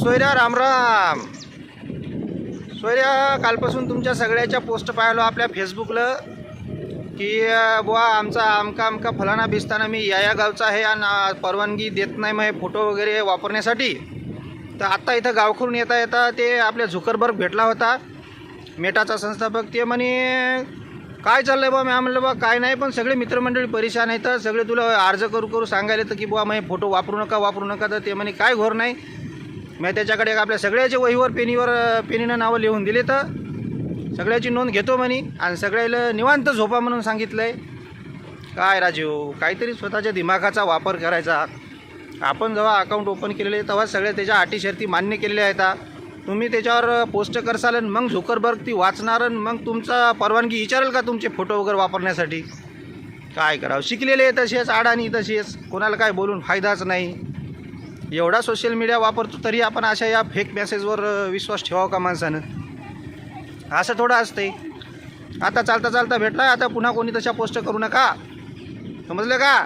सोयऱ्या राम राम. सोयऱ्या कालपासून तुमच्या सगळ्याच्या पोस्ट पाहिलो आपल्या फेसबुकला की बुवा आमचा आमका फलाना बिस्ताना मी या गावचा आहे आणि परवानगी देत नाही मग फोटो वगैरे वापरण्यासाठी. तर आत्ता इथं गावखरून येता येता ते आपल्या झुकरबर्ग भेटला होता, मेटाचा संस्थापक. ते म्हणे काय चाललं आहे बा. मी म्हणलं बा काय नाही, पण सगळे मित्रमंडळी परेशान आहेत, तर सगळे तुला अर्ज करू सांगायला तर की बुवा मग फोटो वापरू नका. तर ते म्हणे काय घोर नाही. मी त्याच्याकडे आपल्या सगळ्याचे वहीवर पेनीनं नावं लिहून दिले, तर सगळ्याची नोंद घेतो म्हणे आणि सगळ्याला निवांत झोपा म्हणून सांगितलं आहे. काय राजीव, काहीतरी स्वतःच्या दिमागाचा वापर करायचा. आपण जेव्हा अकाउंट ओपन केलेले तेव्हा सगळ्या त्याच्या अटी शर्ती मान्य केलेल्या आहेत. तुम्ही त्याच्यावर पोस्ट करसाल आणि मग झुकरबर्ग ती वाचणार आणि मग तुमचा परवानगी विचारेल का तुमचे फोटो वगैरे वापरण्यासाठी. काय करावं, शिकलेले तसेच अडाणी तसेच, कोणाला काय बोलून फायदाच नाही. एवढा सोशल मीडिया वापरतो तरी आपण अशा या फेक मेसेजवर विश्वास ठेवावा का माणसानं. असं थोडं असतंय. आता चालता भेटला, आता पुन्हा कोणी तशा पोस्ट करू नका, समजलं का.